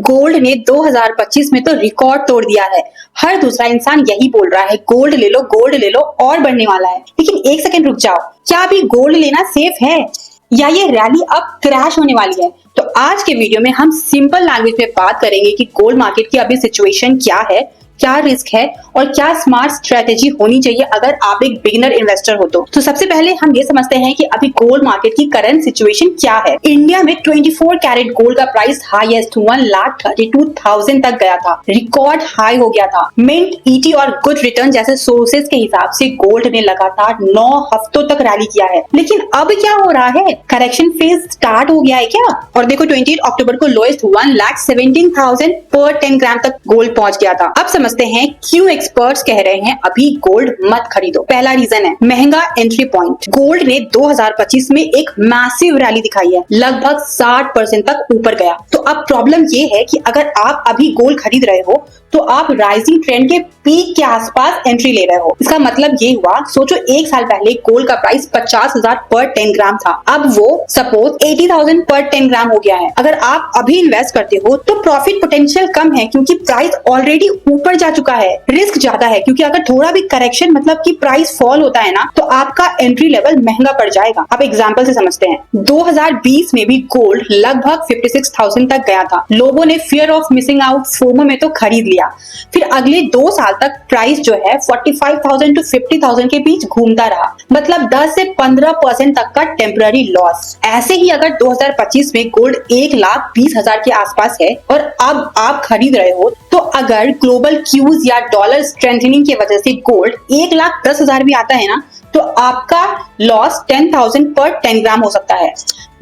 Gold ने 2025 में तो रिकॉर्ड तोड़ दिया है। हर दूसरा इंसान यही बोल रहा है, गोल्ड ले लो और बढ़ने वाला है। लेकिन एक सेकंड रुक जाओ, क्या अभी गोल्ड लेना सेफ है या ये रैली अब क्रैश होने वाली है? तो आज के वीडियो में हम सिंपल लैंग्वेज में बात करेंगे कि गोल्ड मार्केट की अभी सिचुएशन क्या है, क्या रिस्क है और क्या स्मार्ट स्ट्रेटेजी होनी चाहिए अगर आप एक बिगिनर इन्वेस्टर हो तो सबसे पहले हम ये समझते हैं कि अभी गोल्ड मार्केट की करंट सिचुएशन क्या है। इंडिया में 24 कैरेट गोल्ड का प्राइस हाईएस्ट 1,32,000 तक गया था, रिकॉर्ड हाई हो गया था। मिंट, ईटी और गुड रिटर्न जैसे सोर्सेज के हिसाब से गोल्ड ने लगातार 9 हफ्तों तक रैली किया है। लेकिन अब क्या हो रहा है? करेक्शन फेज स्टार्ट हो गया है क्या? और देखो 28 अक्टूबर को लोएस्ट 1,17,000 पर 10 ग्राम तक गोल्ड पहुंच गया था। अब समझते हैं क्यों एक्सपर्ट्स कह रहे हैं अभी गोल्ड मत खरीदो। पहला रीजन है महंगा एंट्री पॉइंट। गोल्ड ने 2025 में एक मैसिव रैली दिखाई है, लगभग 60% तक ऊपर गया। तो अब प्रॉब्लम ये है कि अगर आप अभी गोल्ड खरीद रहे हो तो आप राइजिंग ट्रेंड के पीक के आसपास एंट्री ले रहे हो। इसका मतलब ये हुआ, सोचो एक साल पहले गोल्ड का प्राइस 50,000 पर 10 ग्राम था, अब वो सपोज 80,000 पर 10 ग्राम हो गया है। अगर आप अभी इन्वेस्ट करते हो तो प्रॉफिट पोटेंशियल कम है क्योंकि प्राइस ऑलरेडी ऊपर जा चुका है। रिस्क ज्यादा है क्योंकि अगर थोड़ा भी करेक्शन मतलब कि प्राइस फॉल होता है ना तो आपका एंट्री लेवल महंगा पड़ जाएगा। अब एग्जाम्पल से समझते हैं। 2020 में भी गोल्ड लगभग 56,000 तक गया था। लोगों ने fear of missing out, FOMO में तो खरीद लिया। फिर अगले 2 साल तक प्राइस जो है 45,000 to 50,000 के बीच घूमता रहा, मतलब 10 से 15% तक का टेम्पररी लॉस। ऐसे ही अगर 2025 में गोल्ड 1,20,000 के आसपास है और अब आप खरीद रहे हो तो अगर ग्लोबल क्यूज या डॉलर स्ट्रेंथनिंग की वजह से गोल्ड 1,10,000 भी आता है ना तो आपका लॉस 10,000 पर 10 ग्राम हो सकता है।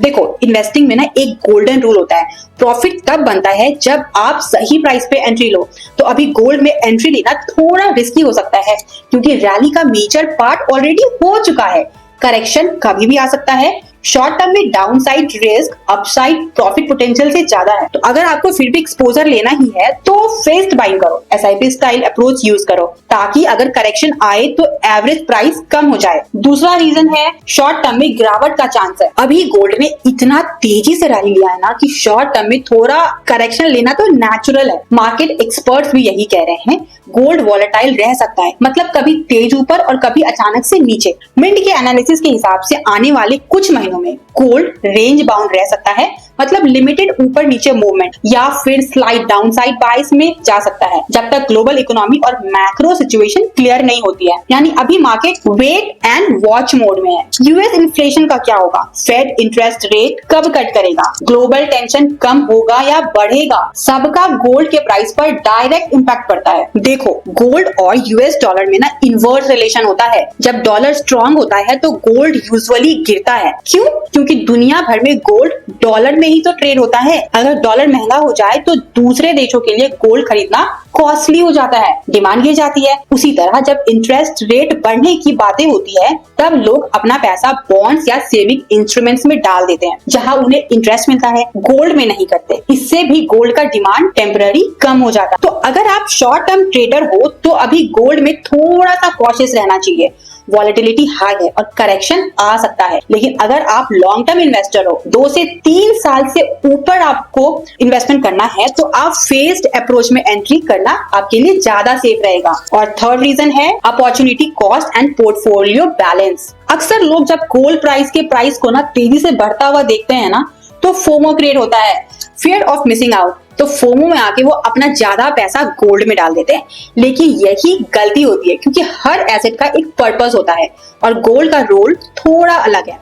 देखो इन्वेस्टिंग में ना एक गोल्डन रूल होता है, प्रॉफिट तब बनता है जब आप सही प्राइस पे एंट्री लो। तो अभी गोल्ड में एंट्री लेना थोड़ा रिस्की हो सकता है क्योंकि रैली का मेजर पार्ट ऑलरेडी हो चुका है। करेक्शन कभी भी आ सकता है। शॉर्ट टर्म में down side risk upside profit potential से ज्यादा है। तो अगर आपको फिर भी एक्सपोजर लेना ही है तो फेस्ड बाइंग करो, एसआईपी स्टाइल अप्रोच यूज करो ताकि अगर करेक्शन आए तो एवरेज प्राइस कम हो जाए। दूसरा रीजन है शॉर्ट टर्म में गिरावट का चांस है। अभी गोल्ड ने इतना तेजी से रैली लिया है ना कि शॉर्ट टर्म में थोड़ा करेक्शन लेना तो नेचुरल है। मार्केट एक्सपर्ट्स भी यही कह रहे हैं, गोल्ड वॉलेटाइल रह सकता है, मतलब कभी तेज ऊपर और कभी अचानक से नीचे। मिंट के एनालिसिस के हिसाब से आने वाले कुछ महीनों में गोल्ड रेंज बाउंड रह सकता है, मतलब लिमिटेड ऊपर नीचे मूवमेंट या फिर स्लाइड डाउनसाइड बाइस में जा सकता है जब तक ग्लोबल इकोनॉमी और मैक्रो सिचुएशन क्लियर नहीं होती है। यानी अभी market wait and watch mode में है। यूएस इन्फ्लेशन का क्या होगा? फेड इंटरेस्ट रेट कब कट करेगा? ग्लोबल टेंशन कम होगा या बढ़ेगा? सबका गोल्ड के प्राइस पर डायरेक्ट इंपैक्ट पड़ता है। देखो गोल्ड और यूएस डॉलर में ना इनवर्स रिलेशन होता है। जब डॉलर स्ट्रांग होता है तो गोल्ड यूजुअली गिरता है। क्यों? क्योंकि दुनिया भर में गोल्ड डॉलर में ही तो ट्रेड होता है। अगर डॉलर महंगा हो जाए तो दूसरे देशों के लिए गोल्ड खरीदना कॉस्टली हो जाता है, डिमांड गिर जाती है। उसी तरह जब इंटरेस्ट रेट बढ़ने की बातें होती है तब लोग अपना पैसा बॉन्ड्स या सेविंग इंस्ट्रूमेंट्स में डाल देते हैं जहां उन्हें इंटरेस्ट मिलता है, गोल्ड में नहीं करते। इससे भी गोल्ड का डिमांड टेम्पररी कम हो जाता है। तो अगर आप शॉर्ट टर्म ट्रेडर हो तो अभी गोल्ड में थोड़ा सा कॉशियस रहना चाहिए। वॉलेटिलिटी हाई है और करेक्शन आ सकता है। लेकिन अगर आप लॉन्ग टर्म इन्वेस्टर हो, 2 से 3 साल से ऊपर आपको इन्वेस्टमेंट करना है तो आप फेस्ड अप्रोच में एंट्री करना आपके लिए ज्यादा सेफ रहेगा। और थर्ड रीजन है opportunity cost and portfolio balance. अक्सर लोग जब गोल्ड प्राइस के प्राइस को ना तेजी से बढ़ता हुआ देखते हैं ना तो फोमो क्रिएट होता है, फियर ऑफ मिसिंग आउट। तो फोमो में आके वो अपना ज्यादा पैसा गोल्ड में डाल देते हैं। लेकिन यही गलती होती है क्योंकि हर एसेट का एक पर्पस होता है और गोल्ड का रोल थोड़ा अलग है।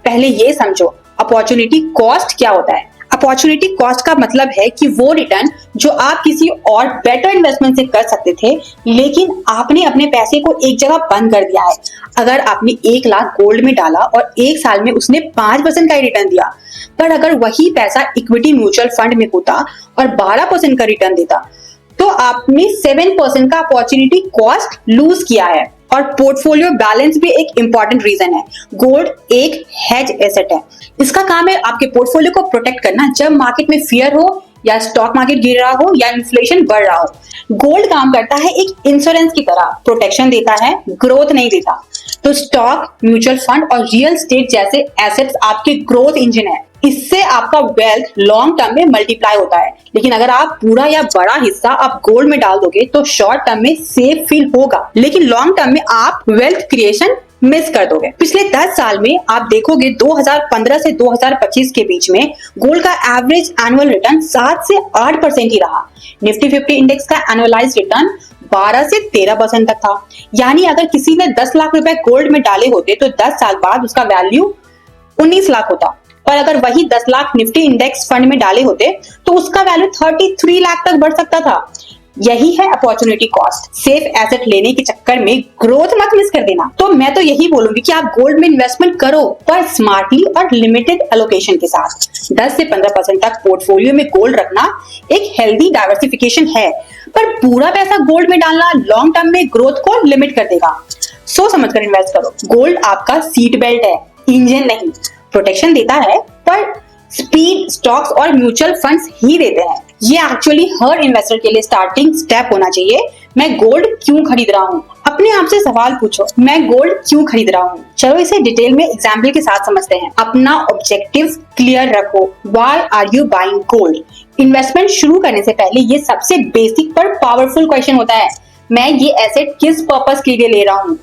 पहले ये समझो अपॉर्चुनिटी कॉस्ट क्या होता है। अपॉर्चुनिटी कॉस्ट का मतलब है कि वो रिटर्न जो आप किसी और बेटर इन्वेस्टमेंट से कर सकते थे लेकिन आपने अपने पैसे को एक जगह बंद कर दिया है। अगर आपने 1 लाख गोल्ड में डाला और 1 साल में उसने 5% का रिटर्न दिया, पर अगर वही पैसा इक्विटी म्यूचुअल फंड में होता और 12% का रिटर्न देता तो आपने 7% का अपॉर्चुनिटी कॉस्ट लूज किया है। और पोर्टफोलियो बैलेंस भी एक इंपॉर्टेंट रीजन है। गोल्ड एक हेज एसेट है, इसका काम है आपके पोर्टफोलियो को प्रोटेक्ट करना जब मार्केट में फियर हो या स्टॉक मार्केट गिर रहा हो या इन्फ्लेशन बढ़ रहा हो। गोल्ड काम करता है एक इंश्योरेंस की तरह, प्रोटेक्शन देता है, ग्रोथ नहीं देता। तो स्टॉक, म्यूचुअल फंड और रियल एस्टेट जैसे एसेट्स आपके ग्रोथ इंजन है। इससे आपका वेल्थ लॉन्ग टर्म में मल्टीप्लाई होता है। लेकिन अगर आप पूरा या बड़ा हिस्सा आप गोल्ड में डाल दोगे तो शॉर्ट टर्म में सेफ फील होगा, लेकिन लॉन्ग टर्म में आप वेल्थ क्रिएशन मिस कर दोगे। पिछले 10 साल में आप देखोगे 2015 से 2025 के बीच में गोल्ड का एवरेज एनुअल रिटर्न 7 से 8% ही रहा। निफ्टी 50 इंडेक्स का एनुअलाइज रिटर्न 12 से 13% तक था। यानी अगर किसी ने 10 लाख रुपए गोल्ड में डाले होते तो 10 साल बाद उसका वैल्यू 19 लाख होता, पर अगर वही 10 लाख निफ्टी इंडेक्स फंड में डाले होते तो उसका वैल्यू 33 लाख तक बढ़ सकता था। यही है अपॉर्चुनिटी कॉस्ट। सेफ एसेट लेने के चक्कर में ग्रोथ मत मिस कर देना। तो मैं तो यही बोलूंगी कि आप गोल्ड में इन्वेस्टमेंट करो, पर स्मार्टली और लिमिटेड एलोकेशन के साथ। 10 से 15% तक पोर्टफोलियो में गोल्ड रखना एक हेल्दी डाइवर्सिफिकेशन है, पर पूरा पैसा गोल्ड में डालना लॉन्ग टर्म में ग्रोथ को लिमिट कर देगा। सोच समझ कर इन्वेस्ट करो। गोल्ड आपका सीट बेल्ट है, इंजन नहीं। प्रोटेक्शन देता है पर स्पीड स्टॉक्स और म्यूचुअल फंड्स ही देते हैं। ये एक्चुअली हर इन्वेस्टर के लिए स्टार्टिंग स्टेप होना चाहिए। मैं गोल्ड क्यों खरीद रहा हूँ? अपने आप से सवाल पूछो, मैं गोल्ड क्यों खरीद रहा हूँ? चलो इसे डिटेल में एग्जाम्पल के साथ समझते हैं। अपना ऑब्जेक्टिव क्लियर रखो। Why are you buying gold? Investment शुरू करने से पहले ये सबसे बेसिक पर पावरफुल क्वेश्चन होता है। मैं ये एसेट किस पर्पस के लिए ले रहा हूँ?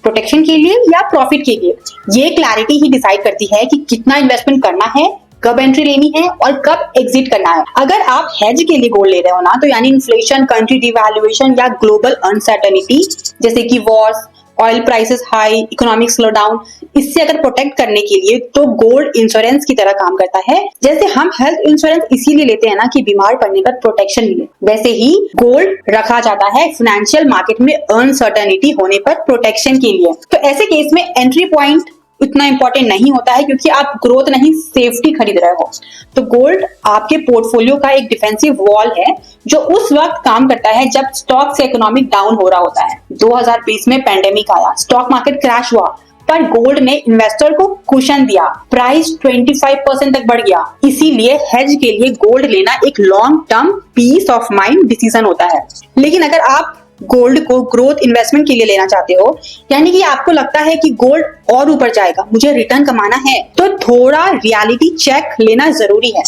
प्रोटेक्शन के लिए या प्रॉफिट के लिए? ये क्लैरिटी ही डिसाइड करती है कि कितना इन्वेस्टमेंट करना है, कब एंट्री लेनी है और कब एग्जिट करना है। अगर आप हेज के लिए गोल्ड ले रहे हो ना, तो यानी इन्फ्लेशन, कंट्री डिवैल्यूएशन या ग्लोबल अनसर्टेनिटी जैसे कि Wars, oil prices high, economic slow down, इससे अगर प्रोटेक्ट करने के लिए तो गोल्ड इंश्योरेंस की तरह काम करता है। जैसे हम हेल्थ इंश्योरेंस इसीलिए लेते हैं ना कि बीमार पड़ने पर प्रोटेक्शन मिले, वैसे ही गोल्ड रखा जाता है फाइनेंशियल मार्केट में अनसर्टेनिटी होने पर प्रोटेक्शन के लिए। तो ऐसे केस में एंट्री पॉइंट इतना इंपॉर्टेंट नहीं होता है, क्योंकि आप ग्रोथ नहीं सेफ्टी खरीद रहे हो। तो गोल्ड आपके पोर्टफोलियो का एक डिफेंसिव वॉल है जो उस वक्त काम करता है जब स्टॉक से इकोनॉमिक डाउन हो रहा होता है। 2020 में पेंडेमिक आया, स्टॉक मार्केट क्रैश हुआ, पर गोल्ड ने इन्वेस्टर को कुशन दिया, प्राइस 25% तक बढ़ गया। इसीलिए हेज के लिए गोल्ड लेना एक long term peace of mind decision होता है। लेकिन अगर आप गोल्ड को ग्रोथ इन्वेस्टमेंट के लिए लेना चाहते हो, यानी कि आपको लगता है कि गोल्ड और ऊपर जाएगा, मुझे रिटर्न कमाना है, तो थोड़ा रियलिटी चेक लेना जरूरी है।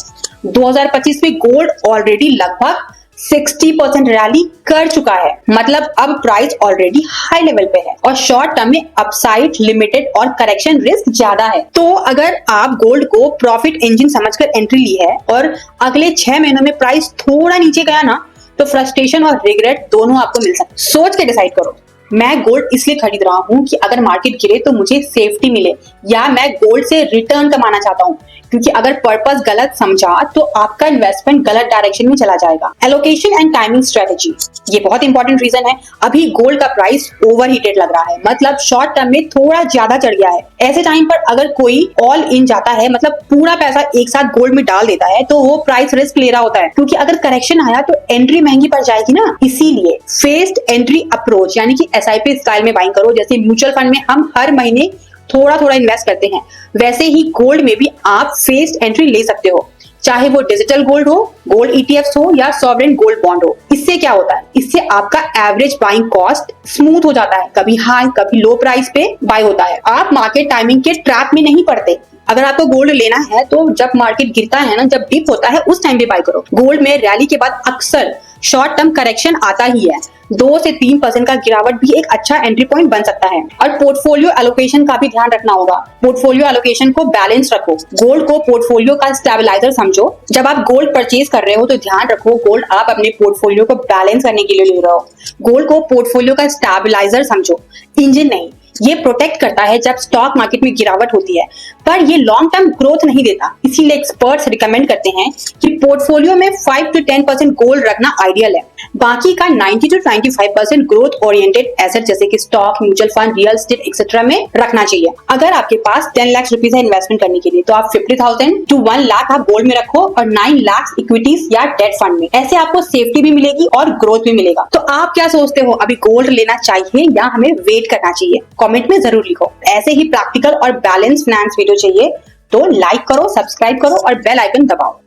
2025 में गोल्ड ऑलरेडी लगभग 60% रैली कर चुका है, मतलब अब प्राइस ऑलरेडी हाई लेवल पे है और शॉर्ट टर्म में अपसाइड लिमिटेड और करेक्शन रिस्क ज्यादा है। तो अगर आप गोल्ड को प्रॉफिट इंजन समझकर एंट्री ली है और अगले 6 महीनों में प्राइस थोड़ा नीचे गया ना, तो फ्रस्ट्रेशन और रिग्रेट दोनों आपको मिल सकते। सोच के डिसाइड करो, मैं गोल्ड इसलिए खरीद रहा हूँ कि अगर मार्केट गिरे तो मुझे सेफ्टी मिले, या मैं गोल्ड से रिटर्न कमाना चाहता हूँ। क्योंकि अगर पर्पस गलत समझा तो आपका इन्वेस्टमेंट गलत डायरेक्शन में चला जाएगा। एलोकेशन एंड टाइमिंग स्ट्रेटेजी, ये बहुत इंपॉर्टेंट रीजन है। अभी गोल्ड का प्राइस ओवरहीटेड लग रहा है, मतलब शॉर्ट टर्म में थोड़ा ज्यादा चढ़ गया है। ऐसे टाइम पर अगर कोई ऑल इन जाता है, मतलब पूरा पैसा एक साथ गोल्ड में डाल देता है, तो वो प्राइस रिस्क ले रहा होता है, क्योंकि अगर करेक्शन आया तो एंट्री महंगी पड़ जाएगी ना। इसीलिए फेस्ड एंट्री अप्रोच यानी कि SIP स्टाइल में बाइंग करो। जैसे म्यूचुअल फंड में हम हर महीने थोड़ा थोड़ा इन्वेस्ट करते हैं, वैसे ही गोल्ड में भी आप फेस्ड एंट्री ले सकते हो, चाहे वो डिजिटल गोल्ड हो, गोल्ड ETFs हो या सॉवरेन गोल्ड बॉन्ड हो। इससे क्या होता है, इससे आपका एवरेज बाइंग कॉस्ट स्मूथ हो जाता है, कभी हाई कभी लो प्राइस पे बाय होता है। आप मार्केट टाइमिंग के ट्रैप में नहीं पड़ते। अगर आपको गोल्ड लेना है तो जब मार्केट गिरता है ना, जब डिप होता है, उस टाइम पे बाय करो। गोल्ड में रैली के बाद अक्सर शॉर्ट टर्म करेक्शन आता ही है। 2 से 3% का गिरावट भी एक अच्छा एंट्री पॉइंट बन सकता है। और पोर्टफोलियो एलोकेशन का भी ध्यान रखना होगा। पोर्टफोलियो एलोकेशन को बैलेंस रखो। गोल्ड को पोर्टफोलियो का स्टेबलाइजर समझो। जब आप गोल्ड परचेज कर रहे हो तो ध्यान रखो, गोल्ड आप अपने पोर्टफोलियो को बैलेंस करने के लिए ले रहे हो। गोल्ड को पोर्टफोलियो का स्टेबलाइजर समझो, इंजन नहीं। ये प्रोटेक्ट करता है जब स्टॉक मार्केट में गिरावट होती है, पर ये लॉन्ग टर्म ग्रोथ नहीं देता। इसीलिए एक्सपर्ट्स रिकमेंड करते हैं कि पोर्टफोलियो में 5 to 10% गोल्ड रखना आइडियल है। बाकी का 90 to 95% ग्रोथ ओरिएंटेड एसेट जैसे कि stock, mutual fund, real estate etcetera में रखना चाहिए। अगर आपके पास 10 लाख रुपीस है इन्वेस्टमेंट करने के लिए, तो आप 50,000 to 1 लाख आप गोल्ड में रखो और 9 लाख इक्विटीज या डेट फंड में। ऐसे आपको सेफ्टी भी मिलेगी और ग्रोथ भी मिलेगा। तो आप क्या सोचते हो, अभी गोल्ड लेना चाहिए या हमें वेट करना चाहिए? कमेंट में जरूर लिखो। ऐसे ही प्रैक्टिकल और बैलेंस फाइनेंस वीडियो चाहिए तो लाइक करो, सब्सक्राइब करो और बेल आइकन दबाओ।